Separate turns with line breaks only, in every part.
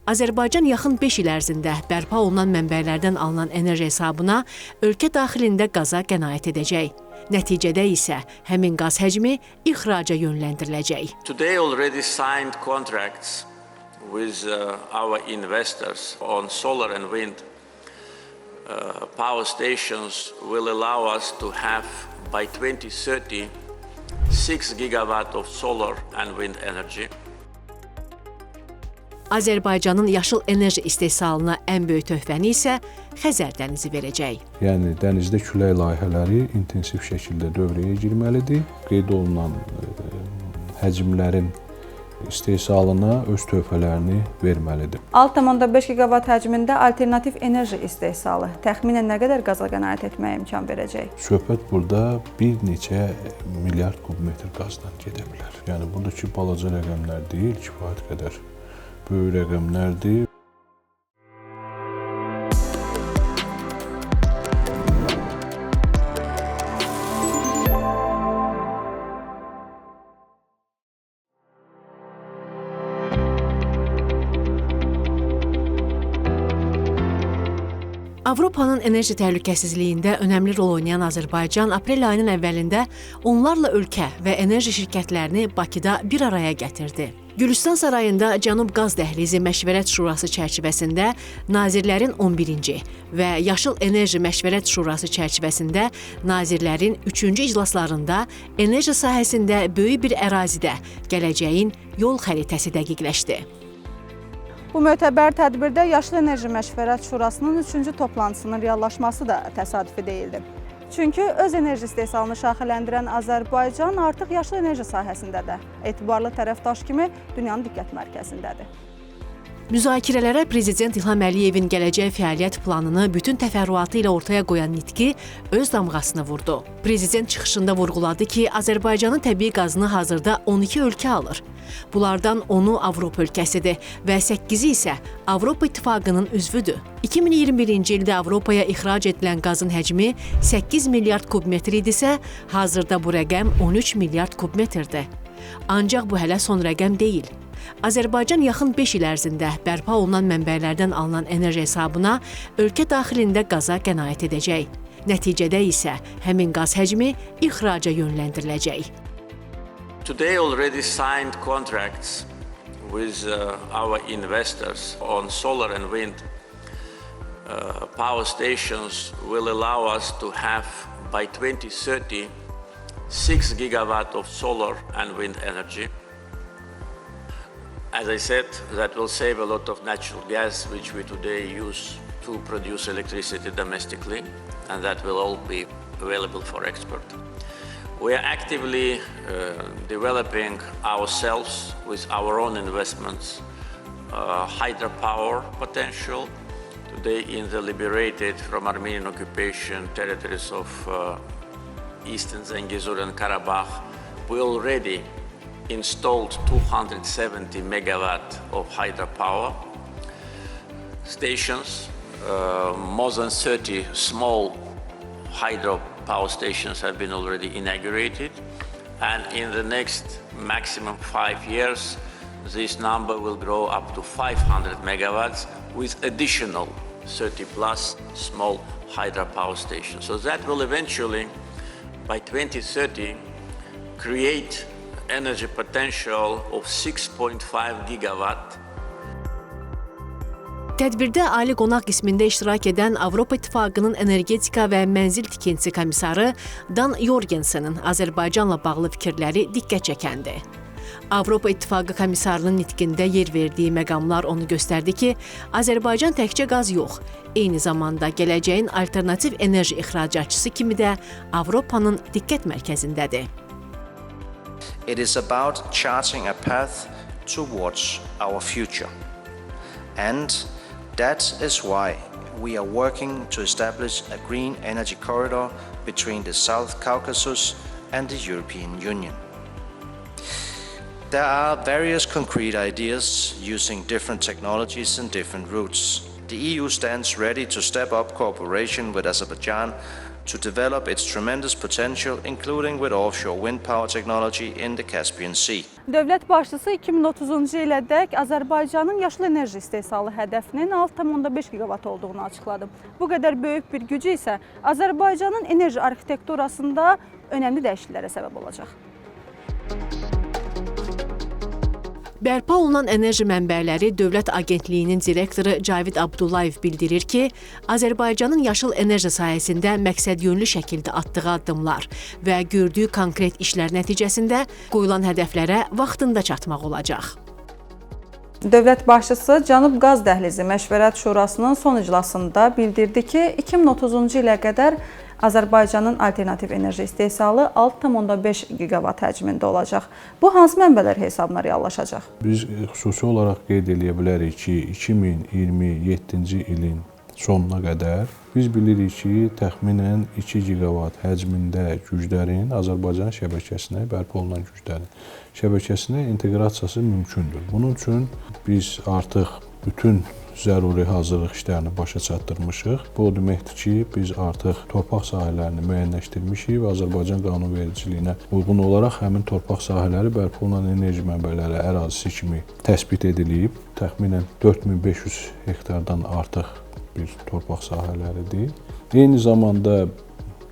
Azərbaycan yaxın 5 il ərzində bərpa olunan mənbələrdən alınan enerji hesabına ölkə daxilində qaza qənaət edəcək. Nəticədə isə həmin qaz həcmi ixraca yönləndiriləcək.
Today already signed contracts with our investors on solar and wind power stations will allow us to have by 2030 6 gigawatt of solar and wind energy.
Azərbaycanın yaşıl enerji istehsalına ən böyük töhfəni isə Xəzər dənizi verəcək.
Yəni dənizdə külək layihələri intensiv şəkildə dövrəyə girməlidir. Qeyd olunan həcmlərin istehsalına öz töhfələrini verməlidir.
6,5 gigavat həcmində alternativ enerji istehsalı təxminən nə qədər qaza qənaət etməyə imkan verəcək?
Söhbət burada bir neçə milyard kubmetr qazdan gedə bilər. Yəni buradakı balaca rəqəmlər deyil, kifayət qədər böyük rəqəmlərdir.
Avropanın enerji təhlükəsizliyində önəmli rol oynayan Azərbaycan aprel ayının əvvəlində onlarla ölkə və enerji şirkətlərini Bakıda bir araya gətirdi. Gülüstan sarayında Cənub Qaz Dəhlizi Məşvərət Şurası çərçivəsində Nazirlərin 11-ci və Yaşıl Enerji Məşvərət Şurası çərçivəsində Nazirlərin 3-cü iclaslarında enerji sahəsində böyük bir ərazidə gələcəyin yol xəritəsi dəqiqləşdi.
Bu mötəbər tədbirdə Yaşıl Enerji Məşvərət Şurasının 3-cü toplantısının reallaşması da təsadüfi deyildi. Çünki öz enerji istehsalını şaxələndirən Azərbaycan artıq yaşıl enerji sahəsində də etibarlı tərəfdaş kimi dünyanın diqqət mərkəzindədir.
Müzakirələrə Prezident İlham Əliyevin gələcək fəaliyyət planını bütün təfərrüatı ilə ortaya qoyan nitqi öz damğasını vurdu. Prezident çıxışında vurğuladı ki, Azərbaycanın təbii qazını hazırda 12 ölkə alır. Bunlardan 10-u Avropa ölkəsidir və 8-i isə Avropa İttifaqının üzvüdür. 2021-ci ildə Avropaya ixrac edilən qazın həcmi 8 milyard kubmetr idisə, hazırda bu rəqəm 13 milyard kubmetrdir. Ancaq bu hələ son rəqəm deyil. Azərbaycan yaxın 5 il ərzində bərpa olunan mənbələrdən alınan enerji hesabına ölkə daxilində qaza qənaət edəcək. Nəticədə isə həmin qaz həcmi ixraca yönləndiriləcək.
Today already signed contracts with our investors on solar and wind power stations will allow us to have by 2030 6 gigawatt of solar and wind energy. As I said, that will save a lot of natural gas, which we today use to produce electricity domestically, and that will all be available for export. We are actively developing ourselves with our own investments, hydropower potential. Today in the liberated from Armenian occupation territories of Eastern Zengezur and Karabakh, we already installed 270 megawatt of hydropower stations. More than 30 small hydropower stations have been already inaugurated, and in the next maximum 5 years this number will grow up to 500 megawatts with additional 30 plus small hydropower stations. So that will eventually by 2030 create energy potential of 6.5 gigawatt.
Tədbirdə ali qonaq qismində iştirak edən Avropa İttifaqının Energetika və Mənzil Tikintisi komissarı Dan Jorgensen'in Azərbaycanla bağlı fikirləri diqqət çəkəndi. Avropa İttifaqı komissarının nitqində yer verdiyi məqamlar onu göstərdi ki, Azərbaycan təkcə qaz yox, eyni zamanda gələcəyin alternativ enerji ixracatçısı kimi də Avropanın diqqət mərkəzindədir.
It is about charting a path towards our future. And that is why we are working to establish a green energy corridor between the South Caucasus and the European Union. There are various concrete ideas using different technologies and different routes. The EU stands ready to step up cooperation with Azerbaijan to develop its tremendous potential, including with offshore wind power technology in the Caspian Sea.
Dövlət başçısı 2030-cu ilədək Azərbaycanın yaşıl enerji istehsalı hədəfinin 6,5 giqavat olduğunu açıqladı. Bu qədər böyük bir gücü isə Azərbaycanın enerji arxitekturasında önəmli dəyişikliklərə səbəb olacaq.
Bərpa olunan enerji mənbələri Dövlət Agentliyinin direktoru Cavid Abdullayev bildirir ki, Azərbaycanın yaşıl enerji sahəsində məqsədyönlü şəkildə atdığı addımlar və gördüyü konkret işlər nəticəsində qoyulan hədəflərə vaxtında çatmaq olacaq.
Dövlət başçısı Cənub Qaz Dəhlizi Məşvərət Şurasının son iclasında bildirdi ki, 2030-cu ilə qədər Azərbaycanın alternativ enerji istehsalı 6,5 giqavat həcmində olacaq. Bu hansı mənbələr hesabına reallaşacaq?
Biz xüsusi olaraq qeyd edə bilərik ki, 2027-ci ilin sonuna qədər biz bilirik ki, təxminən 2 giqavat həcmində güclərin Azərbaycan şəbəkəsinə, bərpa olunan güclərin şəbəkəsinə inteqrasiyası mümkündür. Bunun üçün biz artıq bütün zəruri hazırlıq işlərini başa çatdırmışıq. Bu o deməkdir ki, biz artıq torpaq sahələrini müəyyənləşdirmişik və Azərbaycan qanunvericiliyinə uyğun olaraq həmin torpaq sahələri bərpa olunan enerji mənbələri ərazisi kimi təsbit edilib. Təxminən 4500 hektardan artıq bir torpaq sahələridir. Eyni zamanda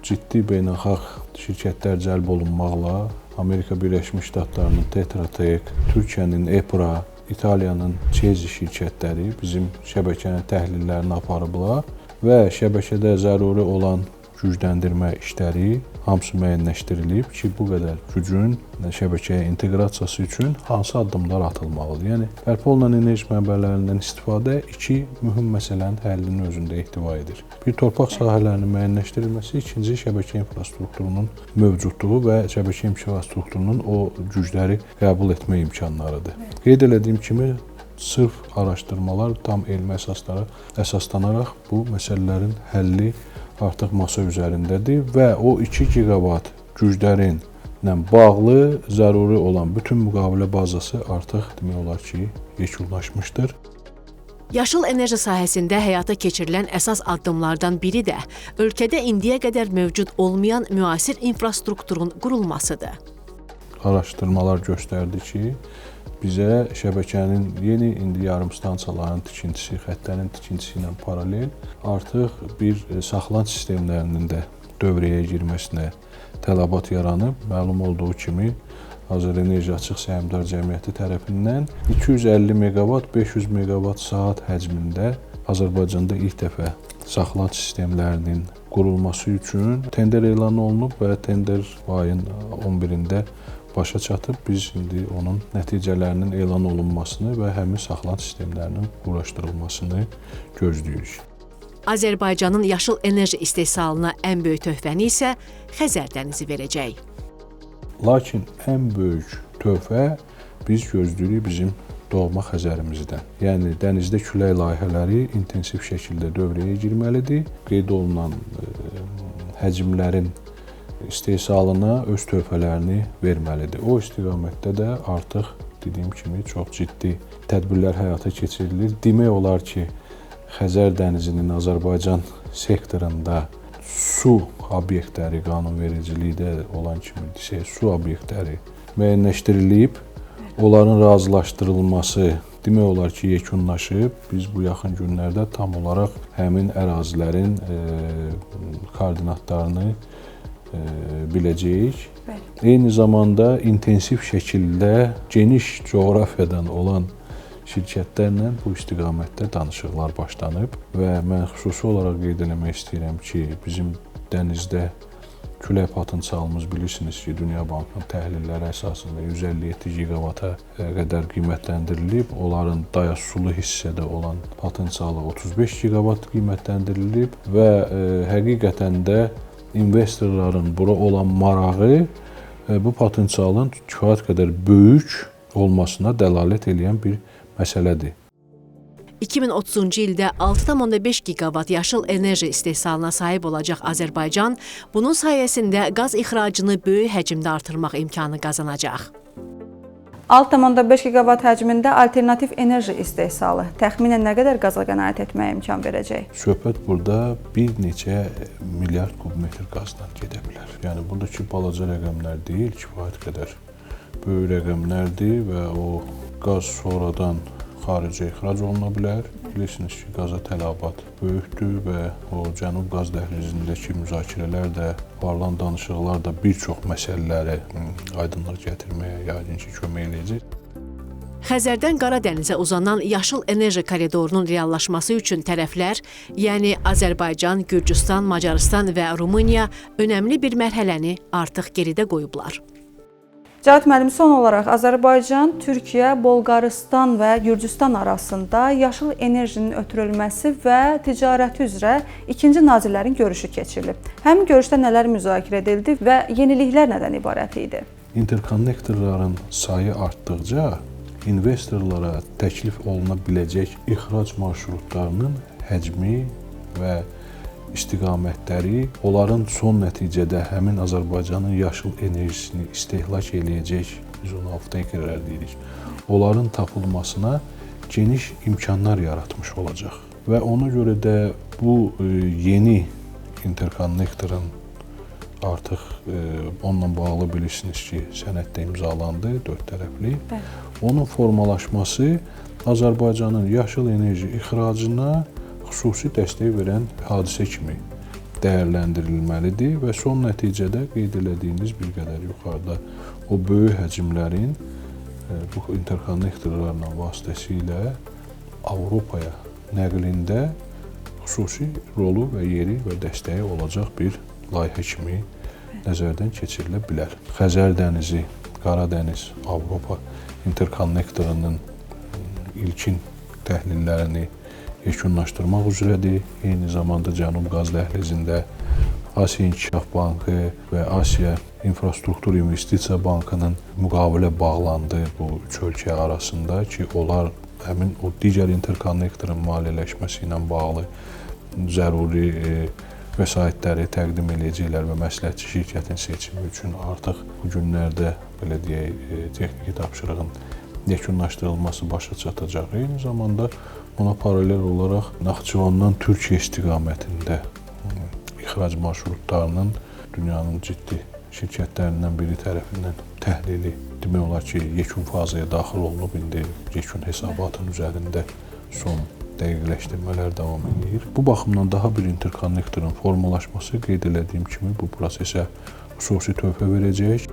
ciddi beynəlxalq şirkətlər cəlb olunmaqla Amerika Birləşmiş Ştatlarının Tetra Tech, Türkiyənin EPRA, İtaliyanın Cezi şirkətləri bizim şəbəkənin təhlillərini aparıblar və şəbəkədə zəruri olan gücləndirmə işləri hamısı müəyyənləşdirilib ki, bu qədər gücün şəbəkəyə inteqrasiyası üçün hansı addımlar atılmalıdır. Yəni, bərpa olunan enerji mənbələrindən istifadə iki mühüm məsələnin həllinin özündə ehtiva edir. Bir, torpaq sahələrinin müəyyənləşdirilməsi, ikinci, şəbəkə infrastrukturunun mövcudluğu və şəbəkə infrastrukturunun o gücləri qəbul etmə imkanlarıdır. Qeyd elədiyim kimi, sırf araşdırmalar tam elmi əsaslara əsaslanaraq bu məsələlərin həlli artıq masa üzərindədir və o 2 giqavat güclərinlə bağlı zəruri olan bütün müqavilə bazası artıq demək olar ki, yekunlaşmışdır.
Yaşıl enerji sahəsində həyata keçirilən əsas addımlardan biri də ölkədə indiyə qədər mövcud olmayan müasir infrastrukturun qurulmasıdır.
Araşdırmalar göstərdi ki, bizə şəbəkənin yeni indi yarımstansiyaların tikintisi, xəttlərin tikintisi ilə paralel artıq bir saxlanç sistemlərinin də dövrəyə girməsinə tələbat yaranıb. Məlum olduğu kimi, Azərenerji Açıq Səhmdar Cəmiyyəti tərəfindən 250 meqavat, 500 meqavat saat həcmində Azərbaycanda ilk dəfə saxlanç sistemlərinin qurulması üçün tender elan olunub və tender ayın 11-də başa çatıb. Biz indi onun nəticələrinin elan olunmasını və həmin saxlanç sistemlərinin quraşdırılmasını gözləyirik.
Azərbaycanın yaşıl enerji istehsalına ən böyük töhfəni isə Xəzər dənizi verəcək.
Lakin ən böyük töhfə biz gözləyirik bizim doğma Xəzərimizdən. Yəni, dənizdə külək layihələri intensiv şəkildə dövrəyə girməlidir. Qeyd olunan həcmlərin istehsalına öz töhfələrini verməlidir. O istiqamətdə də artıq dediyim kimi çox ciddi tədbirlər həyata keçirilir. Demək olar ki, Xəzər dənizinin Azərbaycan sektorunda su obyektləri qanunvericilikdə olan kimi desək, su obyektləri müəyyənləşdirilib, onların razılaşdırılması demək olar ki, yekunlaşıb. Biz bu yaxın günlərdə tam olaraq həmin ərazilərin koordinatlarını biləcəyik. Eyni zamanda intensiv şəkildə geniş coğrafiyadan olan şirkətlərlə bu istiqamətdə danışıqlar başlanıb və mən xüsusi olaraq qeyd etmək istəyirəm ki, bizim dənizdə külək potensialımız bilirsiniz ki, Dünya Bankının təhlilləri əsasında 157 giqavata qədər qiymətləndirilib. Onların dayaz-sulu hissədə olan potensialı 35 giqavat qiymətləndirilib və həqiqətən də investorların bura olan marağı bu potensialın kifayət qədər böyük olmasına dəlalət edən bir məsələdir.
2030-cu ildə 6,5 giqavat yaşıl enerji istehsalına sahib olacaq Azərbaycan, bunun sayəsində qaz ixracını böyük həcmdə artırmaq imkanı qazanacaq.
6,5 giqavat həcmində alternativ enerji istehsalı təxminən nə qədər qaza qənaət etməyə imkan verəcək?
Söhbət burada bir neçə milyard kubmetr qazdan gedə bilər. Yəni buradakı balaca rəqəmlər deyil, kifayət qədər böyük rəqəmlərdir və o qaz sonradan xaricə ixrac oluna bilər. Bilirsiniz ki, qaza tələbat böyükdür və o Cənub qaz dəhlizindəki müzakirələr də, aparılan danışıqlar da bir çox məsələləri aydınlıq gətirməyə yəqin ki, kömək eləyəcək.
Xəzərdən Qara dənizə uzanan yaşıl enerji koridorunun reallaşması üçün tərəflər, yəni Azərbaycan, Gürcüstan, Macarıstan və Rumıniya önəmli bir mərhələni artıq geridə qoyublar.
Cavit müəllim, son olaraq Azərbaycan, Türkiyə, Bolqarıstan və Gürcüstan arasında yaşıl enerjinin ötürülməsi və ticarəti üzrə ikinci nazirlərin görüşü keçirilib. Həmin görüşdə nələr müzakirə edildi və yeniliklər nədən ibarət idi?
İnterkonnektorların sayı artdıqca investorlara təklif oluna biləcək ixrac marşrutlarının həcmi və istiqamətləri, onların son nəticədə həmin Azərbaycanın yaşıl enerjisini istehlak eləyəcək, biz ona off-takerlər deyirik, onların tapılmasına geniş imkanlar yaratmış olacaq. Və ona görə də bu yeni interkonnektorun artıq onunla bağlı bilirsiniz ki, sənəddə imzalandı, 4 tərəfli. Onun formalaşması Azərbaycanın yaşıl enerji ixracına xüsusi dəstək verən hadisə kimi dəyərləndirilməlidir və son nəticədə qeyd elədiyiniz bir qədər yuxarıda o böyük həcmlərin bu interkonnektorlarla vasitəsilə Avropaya nəqlində xüsusi rolu və yeri və dəstəyi olacaq bir layihə kimi nəzərdən keçirilə bilər. Xəzər dənizi, Qara dəniz, Avropa interkonnektorunun ilkin təhlillərini yekunlaşdırmaq üzrədir. Eyni zamanda Cənub qaz dəhlizində Asiya İnkişaf Bankı və Asiya İnfrastruktur İnvestisiya Bankının müqavilə bağlandı bu üç ölkə arasında ki, onlar həmin o digər interkonnektorun maliyyələşməsi ilə bağlı zəruri vəsaitləri təqdim edəcəklər və məsləhətçi şirkətin seçimi üçün artıq bu günlərdə belə deyək, texniki tapşırığın yekunlaşdırılması başa çatacaq. Eyni zamanda buna paralel olaraq Naxçıvandan Türkiyə istiqamətində ixrac marşrutlarının dünyanın ciddi şirkətlərindən biri tərəfindən təhlili demək olar ki, yekun fazaya daxil olunub, indi yekun hesabatın üzərində son dəqiqləşdirmələr davam edir. Bu baxımdan daha bir interkonnektorun formalaşması qeyd elədiyim kimi bu prosesə xüsusi töhfə verəcək.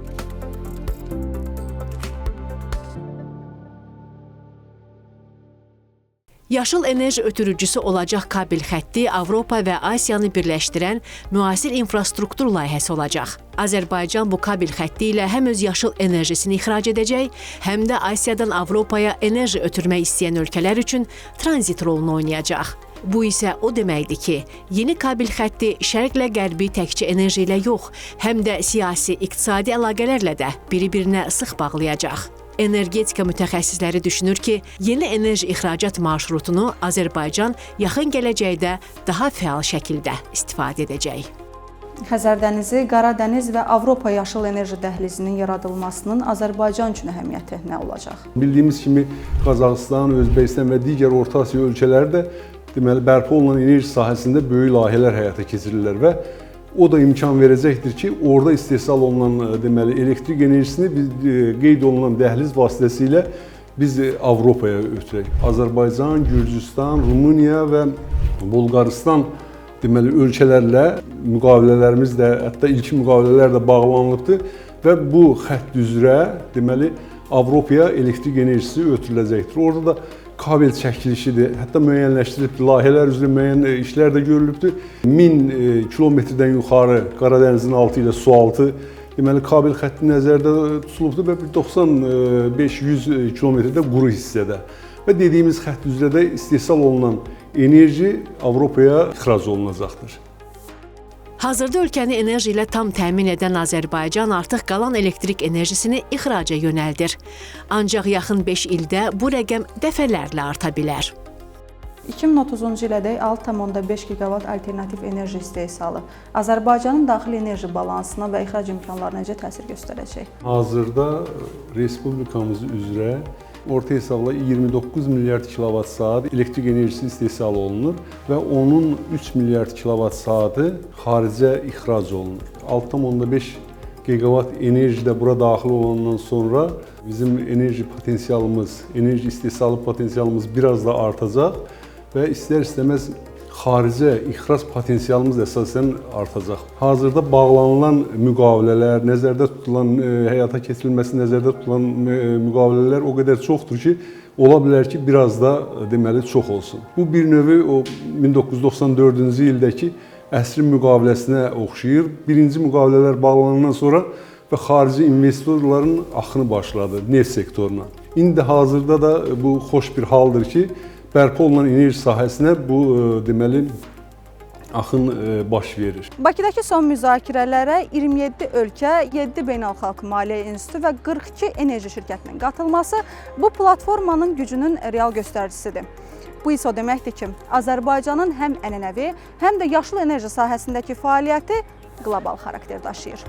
Yaşıl enerji ötürücüsü olacaq kabel xətti Avropa və Asiyanı birləşdirən müasir infrastruktur layihəsi olacaq. Azərbaycan bu kabel xətti ilə həm öz yaşıl enerjisini ixrac edəcək, həm də Asiyadan Avropaya enerji ötürmək istəyən ölkələr üçün tranzit rolunu oynayacaq. Bu isə o deməkdir ki, yeni kabel xətti şərqlə qərbi təkcə enerji ilə yox, həm də siyasi, iqtisadi əlaqələrlə də biri-birinə sıx bağlayacaq. Energetika mütəxəssisləri düşünür ki, yeni enerji ixracat marşrutunu Azərbaycan yaxın gələcəkdə daha fəal şəkildə istifadə edəcək.
Xəzər dənizi, Qara dəniz və Avropa yaşıl enerji dəhlizinin yaradılmasının Azərbaycan üçün əhəmiyyəti nə olacaq?
Bildiyimiz kimi Qazaxıstan, Özbəkistan və digər Orta Asiya ölkələri də deməli bərpa olunan enerji sahəsində böyük layihələr həyata keçirirlər və o da imkan verəcəkdir ki, orada istehsal olunan deməli elektrik enerjisini biz qeyd olunan dəhliz vasitəsilə biz Avropaya ötürək. Azərbaycan, Gürcüstan, Rumıniya və Bolqarıstan deməli ölkələrlə müqavilələrimiz də, hətta ilkin müqavilələr də bağlanılıbdır və bu xətt üzrə deməli Avropaya elektrik enerjisi ötürüləcəkdir. Orada da kabel çəkilişidir, hətta müəyyənləşdirilibdir, layihələr üzrə müəyyən işlər də görülübdür. 1000 kilometrdən yuxarı Qara dənizin altı ilə su altı deməli kabel xətti nəzərdə tutulubdur və 95-100 kilometrdə quru hissədə. Və dediyimiz xətt üzrə də istehsal olunan enerji Avropaya ixrac olunacaqdır.
Hazırda ölkəni enerji ilə tam təmin edən Azərbaycan artıq qalan elektrik enerjisini ixraca yönəldir. Ancaq yaxın 5 ildə bu rəqəm dəfələrlə arta bilər.
2030-cu ilədək 6,5 giqavat alternativ enerji istehsalı Azərbaycanın daxili enerji balansına və ixrac imkanlarına necə təsir göstərəcək?
Hazırda respublikamız üzrə orta hesabla 29 milyard kilovat saat elektrik enerjisi istehsal olunur və onun 3 milyard kilovat saatı xaricə ixrac olunur. 6,5 gigavat enerji də bura daxil olandan sonra bizim enerji potensialımız, enerji istehsalı potensialımız biraz da artacaq və istər-istəməz xaricə ixrac potensialımız əsasən artacaq. Hazırda bağlanılan müqavilələr, nəzərdə tutulan, həyata keçirilməsi nəzərdə tutulan müqavilələr o qədər çoxdur ki, ola bilər ki, biraz da deməli çox olsun. Bu bir növ o 1994-cü ildəki əsrin müqaviləsinə oxşayır. Birinci müqavilələr bağlanandan sonra və xarici investorların axını başladı neft sektoruna. İndi hazırda da bu xoş bir haldır ki, bərpa olunan enerji sahəsinə bu deməli axın baş verir.
Bakıdakı son müzakirələrə 27 ölkə, 7 beynəlxalq maliyyə institutu və 42 enerji şirkətinin qatılması bu platformanın gücünün real göstəricisidir. Bu isə o deməkdir ki, Azərbaycanın həm ənənəvi, həm də yaşıl enerji sahəsindəki fəaliyyəti qlobal xarakter daşıyır.